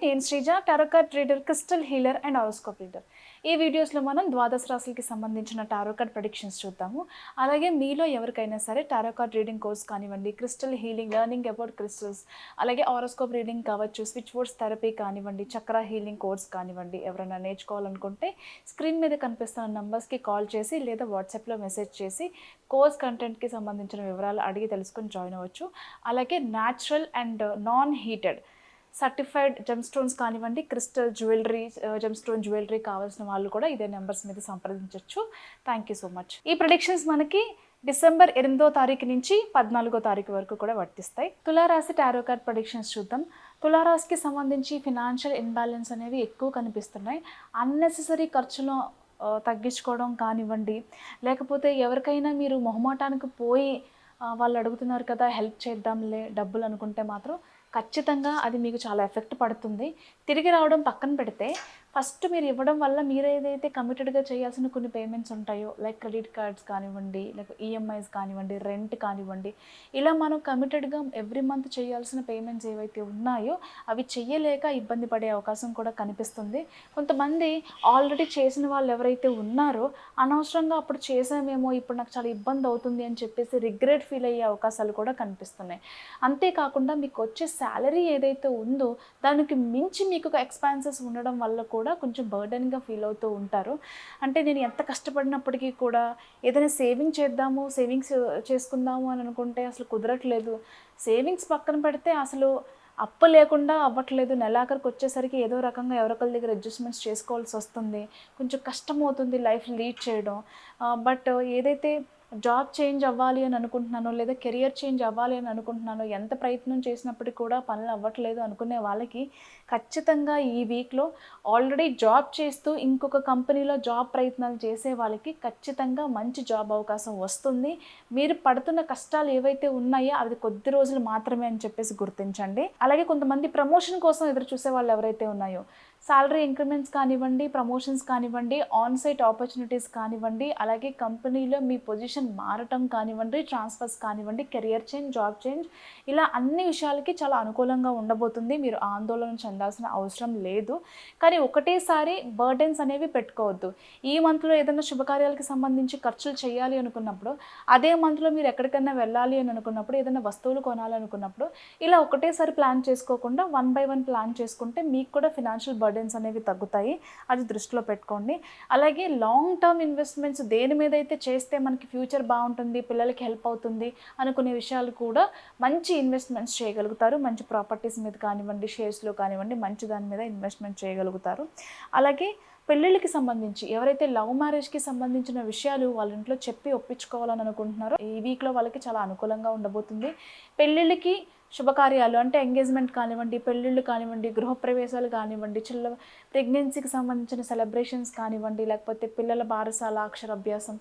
నేను Sreeja, tarot card reader, crystal healer and horoscope reader. ఈ వీడియోస్లో మనం ద్వాదశ రాశులకి సంబంధించిన టారో కార్డ్ ప్రెడిక్షన్స్ చూద్దాము. అలాగే మీలో ఎవరికైనా సరే టారో కార్డ్ రీడింగ్ కోర్స్ కానివ్వండి, crystal healing, learning about crystals, అలాగే హారోస్కోప్ రీడింగ్ కావచ్చు, స్విచ్ బోర్డ్స్ థెరపీ కానివ్వండి, చక్ర హీలింగ్ కోర్స్ కానివ్వండి, ఎవరైనా నేర్చుకోవాలనుకుంటే స్క్రీన్ మీద కనిపిస్తున్న నంబర్స్కి కాల్ చేసి లేదా వాట్సాప్లో మెసేజ్ చేసి కోర్స్ కంటెంట్కి సంబంధించిన వివరాలు అడిగి తెలుసుకొని జాయిన్ అవ్వచ్చు. అలాగే natural and non heated certified gem stones కానివ్వండి, crystal jewellery, gem stone jewellery కావాల్సిన వాళ్ళు కూడా ఇదే నెంబర్స్ మీద సంప్రదించవచ్చు. Thank you so much. ఈ ప్రెడిక్షన్స్ మనకి డిసెంబర్ 8వ తారీఖు నుంచి 14వ తారీఖు వరకు కూడా వర్తిస్తాయి. తులారాశి టారో కార్డ్ ప్రెడిక్షన్స్ చూద్దాం. తులారాశికి సంబంధించి ఫినాన్షియల్ ఇన్బ్యాలెన్స్ అనేవి ఎక్కువ కనిపిస్తున్నాయి. అన్నెసెసరీ ఖర్చులు తగ్గించుకోవడం కానివ్వండి, లేకపోతే ఎవరికైనా మీరు మొహమాటానికి పోయి వాళ్ళు అడుగుతున్నారు కదా హెల్ప్ చేద్దాంలే డబ్బులు అనుకుంటే మాత్రం ఖచ్చితంగా అది మీకు చాలా ఎఫెక్ట్ పడుతుంది. తిరిగి రావడం పక్కన పెడితే ఫస్ట్ మీరు ఇవ్వడం వల్ల మీరు ఏదైతే కమిటెడ్గా చేయాల్సిన కొన్ని పేమెంట్స్ ఉంటాయో, లైక్ క్రెడిట్ కార్డ్స్ కానివ్వండి, లేక ఈఎంఐస్ కానివ్వండి, రెంట్ కానివ్వండి, ఇలా మనం కమిటెడ్గా ఎవ్రీ మంత్ చేయాల్సిన పేమెంట్స్ ఏవైతే ఉన్నాయో అవి చెయ్యలేక ఇబ్బంది పడే అవకాశం కూడా కనిపిస్తుంది. కొంతమంది ఆల్రెడీ చేసిన వాళ్ళు ఎవరైతే ఉన్నారో అనవసరంగా అప్పుడు చేసామేమో, ఇప్పుడు నాకు చాలా ఇబ్బంది అవుతుంది అని చెప్పేసి రిగ్రెట్ ఫీల్ అయ్యే అవకాశాలు కూడా కనిపిస్తున్నాయి. అంతేకాకుండా మీకు వచ్చే శాలరీ ఏదైతే ఉందో దానికి మించి మీకు ఎక్స్పెన్సెస్ ఉండడం వల్ల కూడా కొంచెం బర్డెన్గా ఫీల్ అవుతూ ఉంటారు. అంటే నేను ఎంత కష్టపడినప్పటికీ కూడా ఏదైనా సేవింగ్స్ చేసుకుందాము అని అనుకుంటే అసలు కుదరట్లేదు. సేవింగ్స్ పక్కన పెడితే అసలు అప్పు లేకుండా అవ్వట్లేదు. నెలాఖరికి వచ్చేసరికి ఏదో రకంగా ఎవరొకరి దగ్గర అడ్జస్ట్మెంట్స్ చేసుకోవాల్సి వస్తుంది. కొంచెం కష్టమవుతుంది లైఫ్ లీడ్ చేయడం. బట్ ఏదైతే జాబ్ చేంజ్ అవ్వాలి అని అనుకుంటున్నానో, లేదా కెరియర్ చేంజ్ అవ్వాలి అని అనుకుంటున్నానో, ఎంత ప్రయత్నం చేసినప్పటికీ కూడా పనులు అవ్వట్లేదు అనుకునే వాళ్ళకి ఖచ్చితంగా ఈ వీక్లో ఆల్రెడీ జాబ్ చేస్తూ ఇంకొక కంపెనీలో జాబ్ ప్రయత్నాలు చేసే వాళ్ళకి ఖచ్చితంగా మంచి జాబ్ అవకాశం వస్తుంది. మీరు పడుతున్న కష్టాలు ఏవైతే ఉన్నాయో అది కొద్ది రోజులు మాత్రమే అని చెప్పేసి గుర్తించండి. అలాగే కొంతమంది ప్రమోషన్ కోసం ఎదురు చూసే వాళ్ళు ఎవరైతే ఉన్నాయో, సాలరీ ఇంక్రిమెంట్స్ కానివ్వండి, ప్రమోషన్స్ కానివ్వండి, ఆన్ సైట్ ఆపర్చునిటీస్ కానివ్వండి, అలాగే కంపెనీలో మీ పొజిషన్ మారటం కానివ్వండి, ట్రాన్స్ఫర్స్ కానివ్వండి, కెరియర్ చేంజ్, జాబ్ చేంజ్, ఇలా అన్ని విషయాలకి చాలా అనుకూలంగా ఉండబోతుంది. మీరు ఆందోళన చెందాల్సిన అవసరం లేదు. కానీ ఒకటేసారి బర్డెన్స్ అనేవి పెట్టుకోవద్దు. ఈ మంత్లో ఏదైనా శుభకార్యాలకు సంబంధించి ఖర్చులు చేయాలి అనుకున్నప్పుడు, అదే మంత్లో మీరు ఎక్కడికైనా వెళ్ళాలి అని అనుకున్నప్పుడు, ఏదైనా వస్తువులు కొనాలనుకున్నప్పుడు ఇలా ఒకటేసారి ప్లాన్ చేసుకోకుండా 1 by 1 ప్లాన్ చేసుకుంటే మీకు కూడా ఫినాన్షియల్ బర్డెన్స్ అనేవి తగ్గుతాయి. అది దృష్టిలో పెట్టుకోండి. అలాగే లాంగ్ టర్మ్ ఇన్వెస్ట్మెంట్స్ దేని మీద అయితే చేస్తే మనకి ఫ్యూచర్ బాగుంటుంది, పిల్లలకి హెల్ప్ అవుతుంది అనుకునే విషయాలు కూడా మంచి ఇన్వెస్ట్మెంట్స్ చేయగలుగుతారు. మంచి ప్రాపర్టీస్ మీద కానివ్వండి, షేర్స్లో కానివ్వండి, మంచి దాని మీద ఇన్వెస్ట్మెంట్ చేయగలుగుతారు. అలాగే పెళ్ళిళ్ళకి సంబంధించి ఎవరైతే లవ్ మ్యారేజ్కి సంబంధించిన విషయాలు వాళ్ళ ఇంట్లో చెప్పి ఒప్పించుకోవాలని అనుకుంటున్నారో ఈ వీక్లో వాళ్ళకి చాలా అనుకూలంగా ఉండబోతుంది. పెళ్ళిళ్ళకి శుభకార్యాలు అంటే ఎంగేజ్మెంట్ కానివ్వండి, పెళ్ళిళ్ళు కానివ్వండి, గృహప్రవేశాలు కానివ్వండి, ప్రెగ్నెన్సీకి సంబంధించిన సెలబ్రేషన్స్ కానివ్వండి, లేకపోతే పిల్లల బారసాల, అక్షరాభ్యాసం,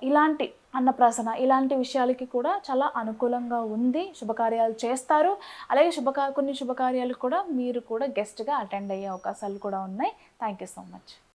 ఇలాంటి అన్నప్రాసన, ఇలాంటి విషయాలకి కూడా చాలా అనుకూలంగా ఉంది. శుభకార్యాలు చేస్తారు. అలాగే కొన్ని శుభకార్యాలు కూడా మీరు కూడా గెస్ట్గా అటెండ్ అయ్యే అవకాశాలు కూడా ఉన్నాయి. Thank you so much.